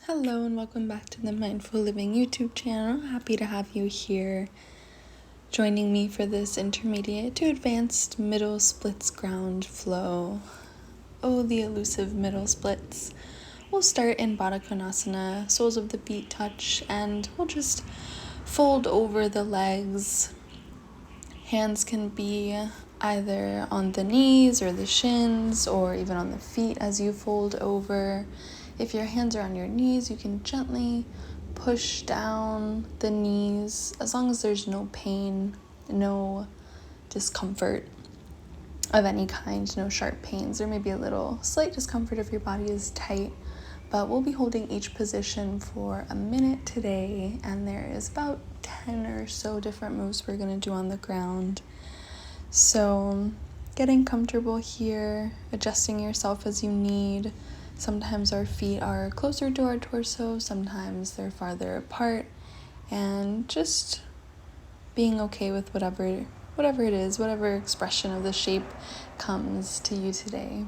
Hello and welcome back to the Mindful Living YouTube channel. Happy to have you here joining me for this intermediate to advanced middle splits ground flow. Oh, the elusive middle splits. We'll start in Baddha Konasana, soles of the feet touch, and we'll just fold over the legs. Hands can be either on the knees or the shins or even on the feet as you fold over. If your hands are on your knees, you can gently push down the knees as long as there's no pain, no discomfort of any kind, no sharp pains. There may be a little slight discomfort if your body is tight, but we'll be holding each position for a minute today, and there is about 10 or so different moves we're going to do on the ground. So getting comfortable here, adjusting yourself as you need. Sometimes our feet are closer to our torso, sometimes they're farther apart, and just being okay with whatever it is, whatever expression of the shape comes to you today.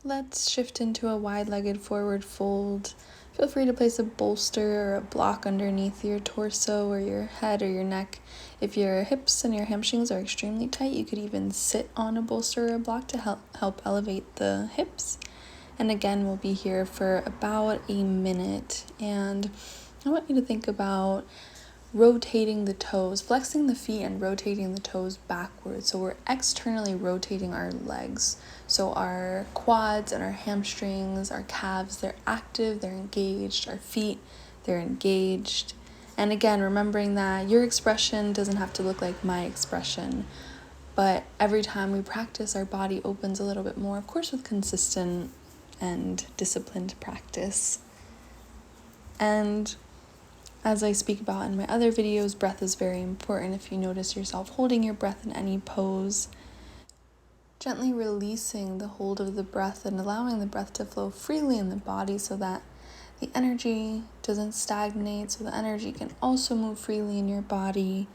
Let's shift into a wide-legged forward fold. Feel free to place a bolster or a block underneath your torso or your head or your neck. If your hips and your hamstrings are extremely tight, you could even sit on a bolster or a block to help elevate the hips. And again, we'll be here for about a minute. And I want you to think about rotating the toes, flexing the feet and rotating the toes backwards. So we're externally rotating our legs. So our quads and our hamstrings, our calves, they're active, they're engaged. Our feet, they're engaged. And again, remembering that your expression doesn't have to look like my expression. But every time we practice, our body opens a little bit more, of course, with consistent and disciplined practice. And as I speak about in my other videos, breath is very important. If you notice yourself holding your breath in any pose, gently releasing the hold of the breath and allowing the breath to flow freely in the body so that the energy doesn't stagnate, so the energy can also move freely in your body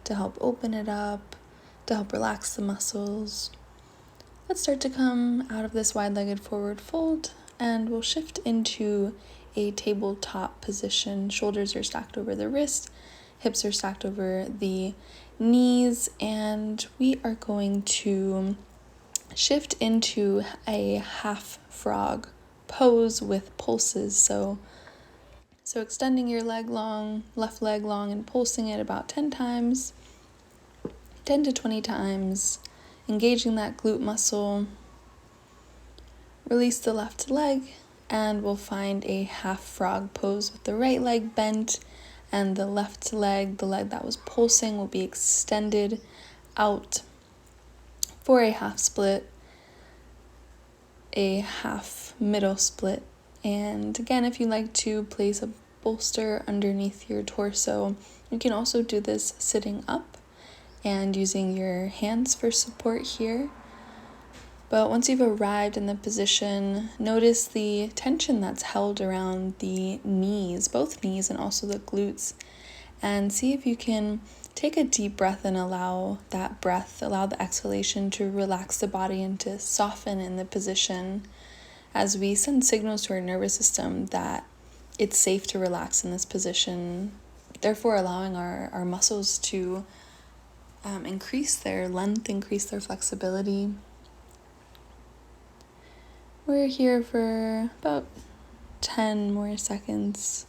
to help open it up, to help relax the muscles. Let's start to come out of this wide-legged forward fold, and we'll shift into a tabletop position. Shoulders are stacked over the wrist, hips are stacked over the knees, and we are going to shift into a half frog pose with pulses. So extending your leg long, left leg long, and pulsing it about 10 times, 10 to 20 times. Engaging that glute muscle. Release the left leg, and we'll find a half frog pose with the right leg bent, and the left leg, the leg that was pulsing, will be extended out for a half split, a half middle split. And again, if you like to place a bolster underneath your torso, you can also do this sitting up and using your hands for support here. But once you've arrived in the position, notice the tension that's held around the knees, both knees and also the glutes, and see if you can take a deep breath and allow the exhalation to relax the body and to soften in the position as we send signals to our nervous system that it's safe to relax in this position, therefore allowing our muscles to increase their length, increase their flexibility. We're here for about 10 more seconds.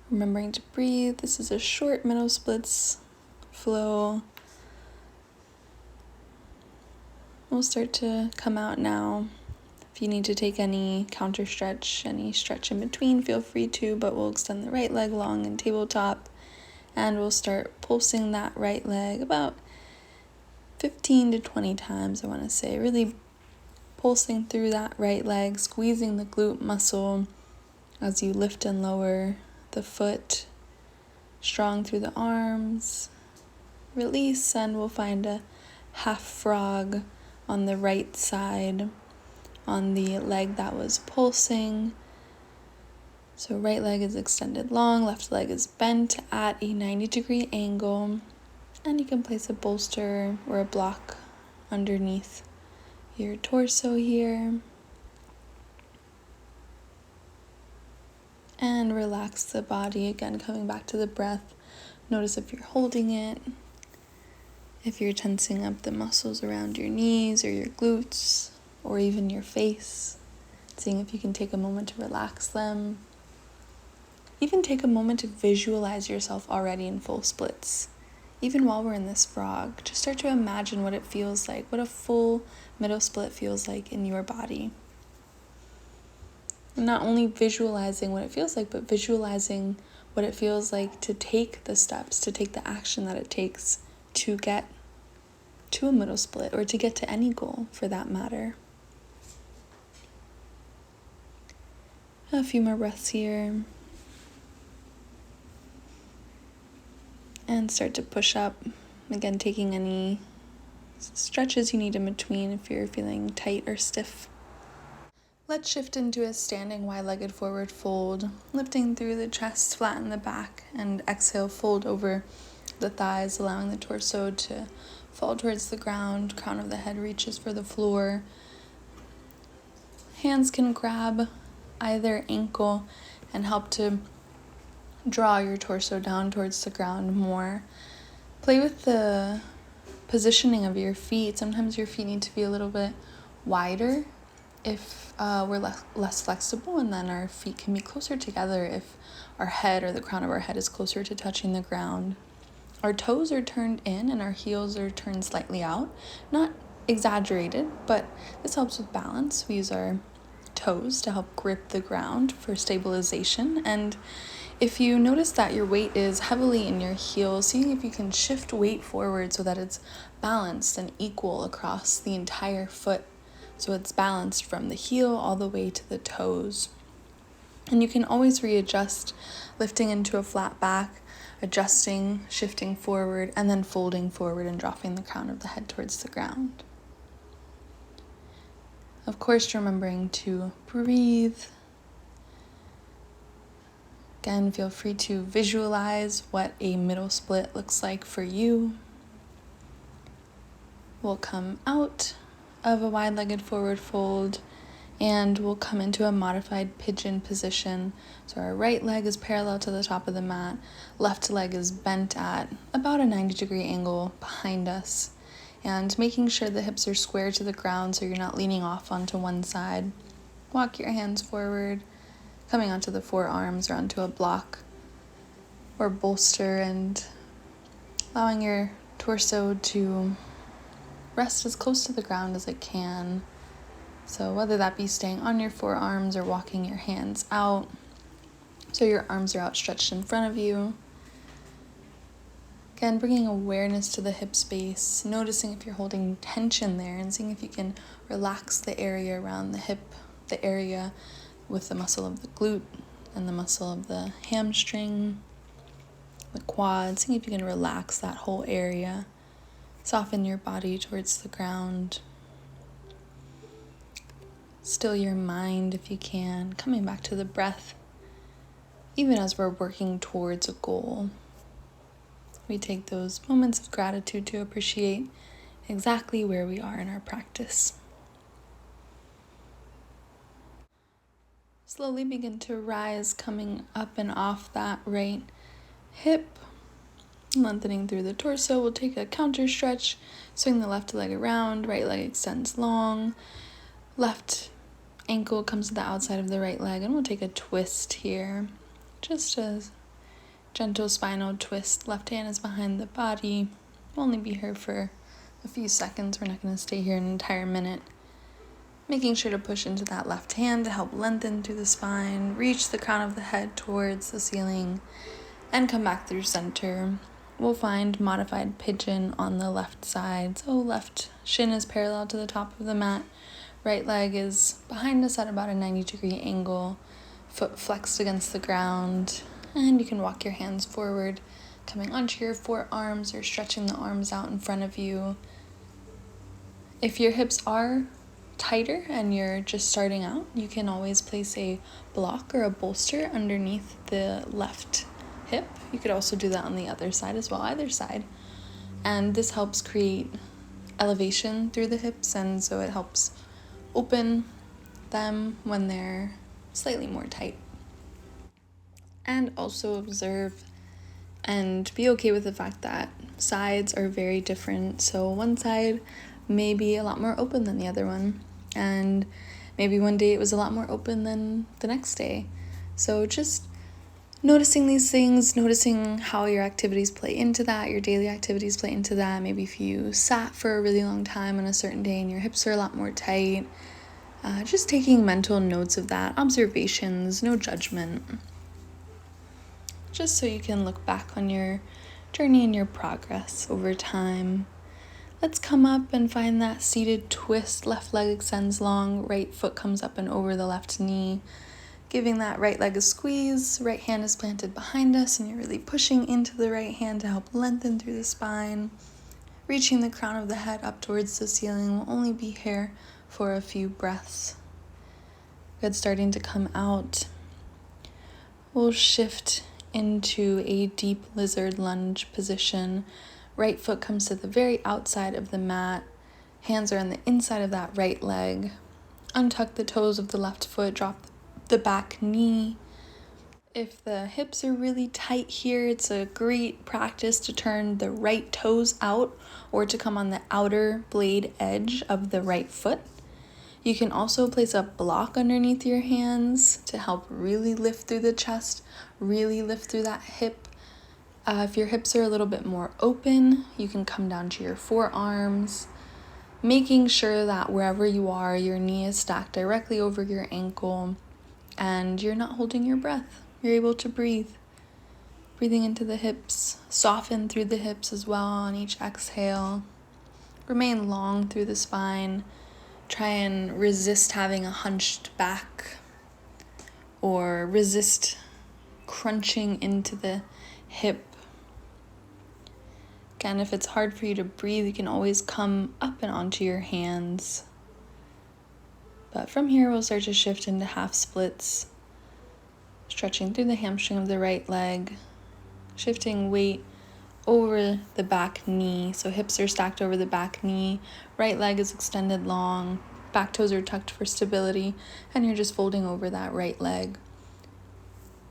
Remembering to breathe. This is a short middle splits flow. We'll start to come out now. If you need to take any counter stretch, any stretch in between, feel free to, but we'll extend the right leg long in tabletop. And we'll start pulsing that right leg about 15 to 20 times, I want to say. Really pulsing through that right leg, squeezing the glute muscle as you lift and lower the foot. Strong through the arms. Release, and we'll find a half frog on the right side on the leg that was pulsing. So right leg is extended long, left leg is bent at a 90-degree angle, and you can place a bolster or a block underneath your torso here. And relax the body. Again, coming back to the breath. Notice if you're holding it, if you're tensing up the muscles around your knees or your glutes or even your face. Seeing if you can take a moment to relax them. Even take a moment to visualize yourself already in full splits. Even while we're in this frog, just start to imagine what it feels like, what a full middle split feels like in your body. And not only visualizing what it feels like, but visualizing what it feels like to take the steps, to take the action that it takes to get to a middle split or to get to any goal for that matter. A few more breaths here. And start to push up. Again, taking any stretches you need in between if you're feeling tight or stiff. Let's shift into a standing wide-legged forward fold, lifting through the chest, flatten the back, and exhale, fold over the thighs, allowing the torso to fall towards the ground. Crown of the head reaches for the floor. Hands can grab either ankle and help to draw your torso down towards the ground more. Play with the positioning of your feet. Sometimes your feet need to be a little bit wider if we're less flexible, and then our feet can be closer together if our head or the crown of our head is closer to touching the ground. Our toes are turned in and our heels are turned slightly out. Not exaggerated, but this helps with balance. We use our toes to help grip the ground for stabilization. And if you notice that your weight is heavily in your heels, seeing if you can shift weight forward so that it's balanced and equal across the entire foot. So it's balanced from the heel all the way to the toes. And you can always readjust, lifting into a flat back, adjusting, shifting forward, and then folding forward and dropping the crown of the head towards the ground. Of course, remembering to breathe. Again, feel free to visualize what a middle split looks like for you. We'll come out of a wide-legged forward fold and we'll come into a modified pigeon position. So our right leg is parallel to the top of the mat, left leg is bent at about a 90-degree angle behind us, and making sure the hips are square to the ground so you're not leaning off onto one side. Walk your hands forward, coming onto the forearms or onto a block or bolster, and allowing your torso to rest as close to the ground as it can. So whether that be staying on your forearms or walking your hands out so your arms are outstretched in front of you. Again, bringing awareness to the hip space, noticing if you're holding tension there and seeing if you can relax the area around the hip, the area with the muscle of the glute and the muscle of the hamstring, the quad, seeing if you can relax that whole area. Soften your body towards the ground. Still your mind if you can, coming back to the breath, even as we're working towards a goal. We take those moments of gratitude to appreciate exactly where we are in our practice. Slowly begin to rise, coming up and off that right hip, lengthening through the torso. We'll take a counter stretch, swing the left leg around, right leg extends long, left ankle comes to the outside of the right leg, and we'll take a twist here. Just a gentle spinal twist. Left hand is behind the body. We'll only be here for a few seconds. We're not going to stay here an entire minute. Making sure to push into that left hand to help lengthen through the spine, reach the crown of the head towards the ceiling, and come back through center. We'll find modified pigeon on the left side. So left shin is parallel to the top of the mat. Right leg is behind us at about a 90-degree angle. Foot flexed against the ground. And you can walk your hands forward, coming onto your forearms or stretching the arms out in front of you. If your hips are tighter and you're just starting out, you can always place a block or a bolster underneath the left hip. You could also do that on the other side as well, either side. And this helps create elevation through the hips, and so it helps open them when they're slightly more tight. and also observe and be okay with the fact that sides are very different. So one side may be a lot more open than the other one, and maybe one day it was a lot more open than the next day. So just noticing these things, noticing how your activities play into that, your daily activities play into that. Maybe if you sat for a really long time on a certain day and your hips are a lot more tight, just taking mental notes of that, observations, no judgment, just so you can look back on your journey and your progress over time. Let's come up and find that seated twist. Left leg extends long, right foot comes up and over the left knee, giving that right leg a squeeze. Right hand is planted behind us and you're really pushing into the right hand to help lengthen through the spine. Reaching the crown of the head up towards the ceiling. Will only be here for a few breaths. Good, starting to come out. We'll shift into a deep lizard lunge position. Right foot comes to the very outside of the mat. Hands are on the inside of that right leg. Untuck the toes of the left foot, drop the back knee. If the hips are really tight here, it's a great practice to turn the right toes out or to come on the outer blade edge of the right foot. You can also place a block underneath your hands to help really lift through the chest, really lift through that hip. If your hips are a little bit more open, you can come down to your forearms, making sure that wherever you are, your knee is stacked directly over your ankle and you're not holding your breath. You're able to breathe. Breathing into the hips, soften through the hips as well on each exhale. Remain long through the spine. Try and resist having a hunched back or resist crunching into the hip. Again, if it's hard for you to breathe, you can always come up and onto your hands. But from here, we'll start to shift into half splits, stretching through the hamstring of the right leg, shifting weight over the back knee. So hips are stacked over the back knee, right leg is extended long, back toes are tucked for stability, and you're just folding over that right leg.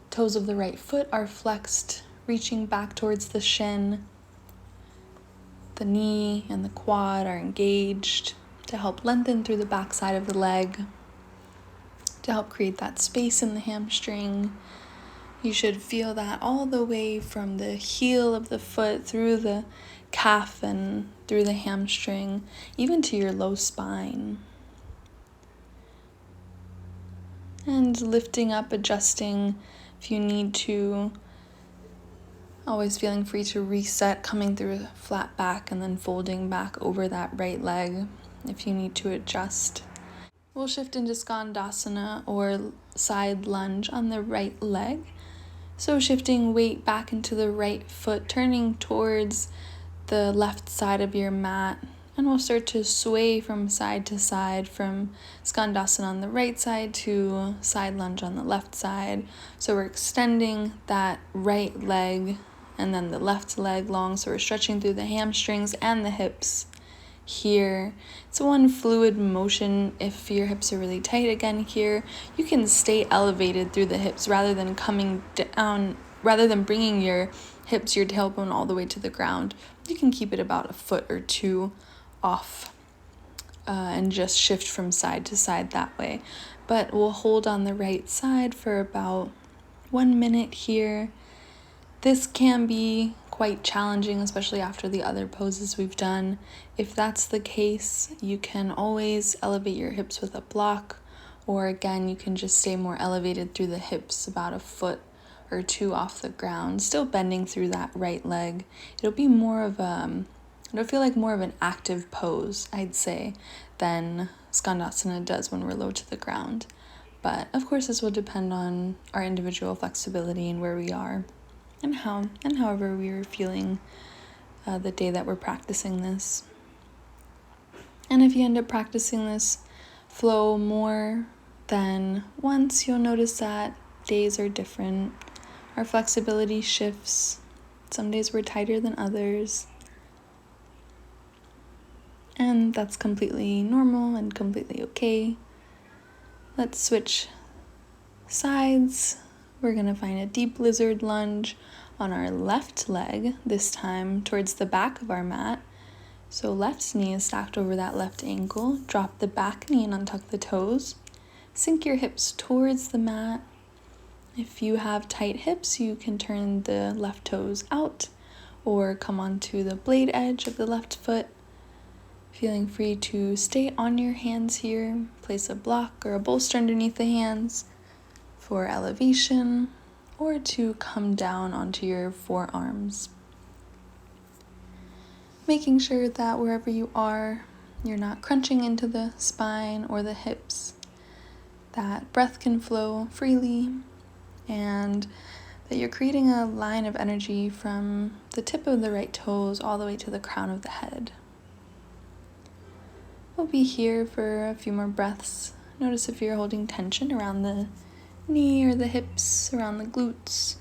Toes of the right foot are flexed, reaching back towards the shin. The knee and the quad are engaged to help lengthen through the back side of the leg, to help create that space in the hamstring. You should feel that all the way from the heel of the foot through the calf and through the hamstring, even to your low spine. And lifting up, adjusting if you need to. Always feeling free to reset, coming through a flat back and then folding back over that right leg if you need to adjust. We'll shift into Skandasana or side lunge on the right leg. So shifting weight back into the right foot, turning towards the left side of your mat, and we'll start to sway from side to side, from Skandasana on the right side to side lunge on the left side. So we're extending that right leg and then the left leg long, so we're stretching through the hamstrings and the hips here. It's one fluid motion. If your hips are really tight again here, you can stay elevated through the hips rather than coming down, rather than bringing your hips, your tailbone all the way to the ground. You can keep it about a foot or two off and just shift from side to side that way. But we'll hold on the right side for about 1 minute here. This can be quite challenging, especially after the other poses we've done. If that's the case, you can always elevate your hips with a block, or again, you can just stay more elevated through the hips, about a foot or two off the ground, still bending through that right leg. It'll feel like more of an active pose, I'd say, than Skandasana does when we're low to the ground. But of course, this will depend on our individual flexibility and where we are, and however we are feeling the day that we're practicing this. And if you end up practicing this flow more than once, you'll notice that days are different. Our flexibility shifts. Some days we're tighter than others. And that's completely normal and completely okay. Let's switch sides We're going to find a deep lizard lunge on our left leg, this time towards the back of our mat. So left knee is stacked over that left ankle. Drop the back knee and untuck the toes. Sink your hips towards the mat. If you have tight hips, you can turn the left toes out or come onto the blade edge of the left foot. Feeling free to stay on your hands here. Place a block or a bolster underneath the hands for elevation, or to come down onto your forearms. Making sure that wherever you are, you're not crunching into the spine or the hips, that breath can flow freely, and that you're creating a line of energy from the tip of the right toes all the way to the crown of the head. We'll be here for a few more breaths. Notice if you're holding tension around the knee or the hips, around the glutes,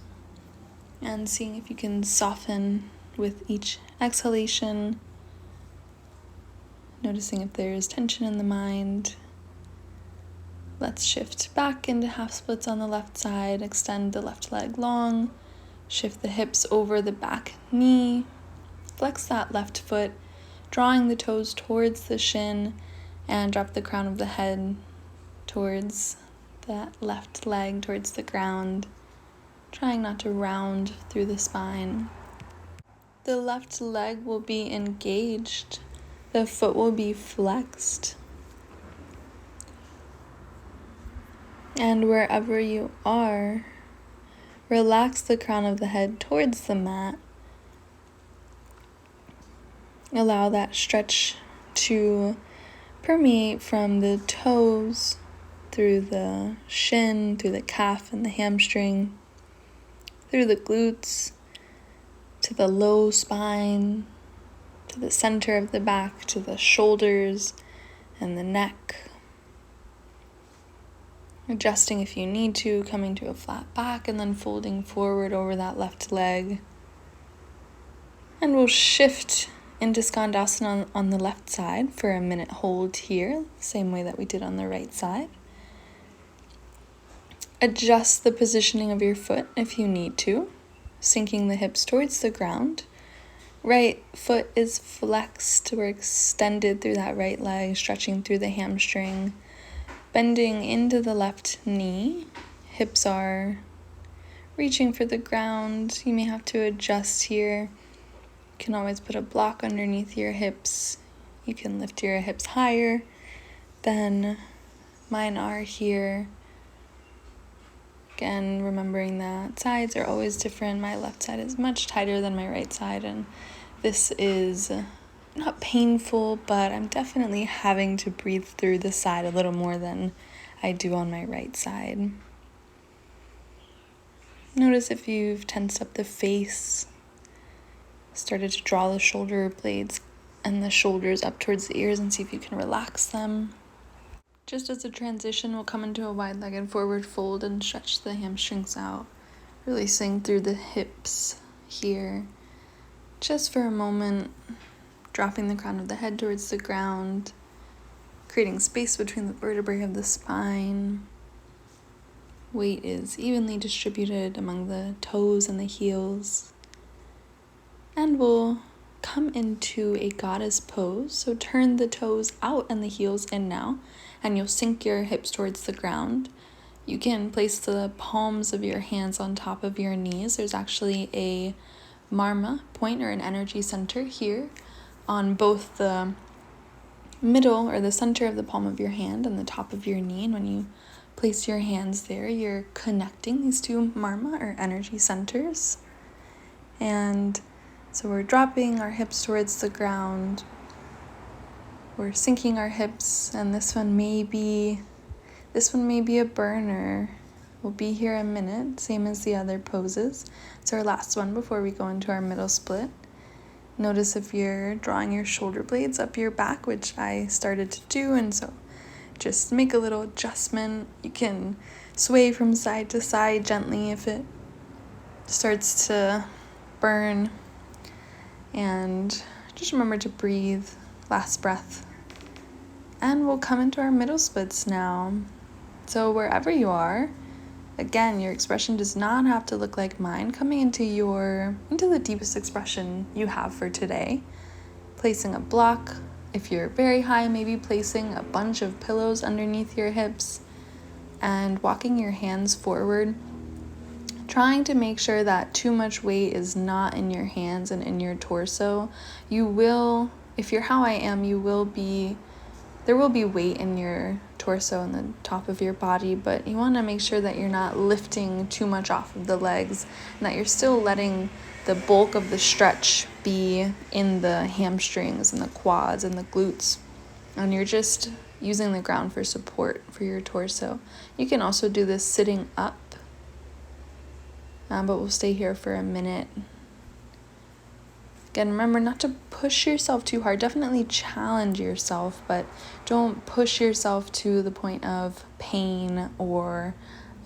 and seeing if you can soften with each exhalation. Noticing if there's tension in the mind. Let's shift back into half splits on the left side. Extend the left leg long. Shift the hips over the back knee. Flex that left foot, drawing the toes towards the shin, and drop the crown of the head towards that left leg, towards the ground, trying not to round through the spine. The left leg will be engaged. The foot will be flexed. And wherever you are, relax the crown of the head towards the mat. Allow that stretch to permeate from the toes, through the shin, through the calf and the hamstring, through the glutes, to the low spine, to the center of the back, to the shoulders and the neck. Adjusting if you need to, coming to a flat back and then folding forward over that left leg. And we'll shift into Skandasana on the left side for a minute hold here, same way that we did on the right side. Adjust the positioning of your foot if you need to, sinking the hips towards the ground. Right foot is flexed, we're extended through that right leg, stretching through the hamstring, bending into the left knee. Hips are reaching for the ground. You may have to adjust here. You can always put a block underneath your hips. You can lift your hips higher than mine are here. Again, remembering that sides are always different. My left side is much tighter than my right side, and this is not painful, but I'm definitely having to breathe through this side a little more than I do on my right side. Notice if you've tensed up the face, started to draw the shoulder blades and the shoulders up towards the ears, and see if you can relax them. Just as a transition, we'll come into a wide-legged forward fold and stretch the hamstrings out, releasing through the hips here. Just for a moment, dropping the crown of the head towards the ground, creating space between the vertebrae of the spine. Weight is evenly distributed among the toes and the heels. And we'll come into a goddess pose. So turn the toes out and the heels in now, and you'll sink your hips towards the ground. You can place the palms of your hands on top of your knees. There's actually a marma point or an energy center here on both the middle or the center of the palm of your hand and the top of your knee. And when you place your hands there, you're connecting these two marma or energy centers. And so we're dropping our hips towards the ground. We're sinking our hips, and this one may be a burner. We'll be here a minute, same as the other poses. It's our last one before we go into our middle split. Notice if you're drawing your shoulder blades up your back, which I started to do, and so just make a little adjustment. You can sway from side to side gently if it starts to burn. And just remember to breathe. Last breath. And we'll come into our middle splits now. So wherever you are, Again, your expression does not have to look like mine. Coming into the deepest expression you have for today. Placing a block. If you're very high, maybe placing a bunch of pillows underneath your hips and walking your hands forward. Trying to make sure that too much weight is not in your hands and in your torso. You will, if you're how I am, there will be weight in your torso and the top of your body, but you want to make sure that you're not lifting too much off of the legs and that you're still letting the bulk of the stretch be in the hamstrings and the quads and the glutes. And you're just using the ground for support for your torso. You can also do this sitting up, but we'll stay here for a minute. Again, remember not to push yourself too hard. Definitely challenge yourself, but don't push yourself to the point of pain or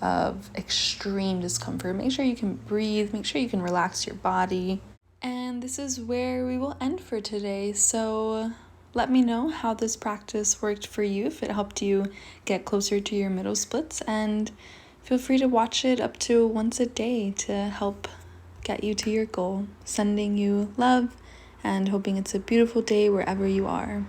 of extreme discomfort. Make sure you can breathe. Make sure you can relax your body. And this is where we will end for today. So let me know how this practice worked for you, if it helped you get closer to your middle splits, and feel free to watch it up to once a day to help get you to your goal. Sending you love and hoping it's a beautiful day wherever you are.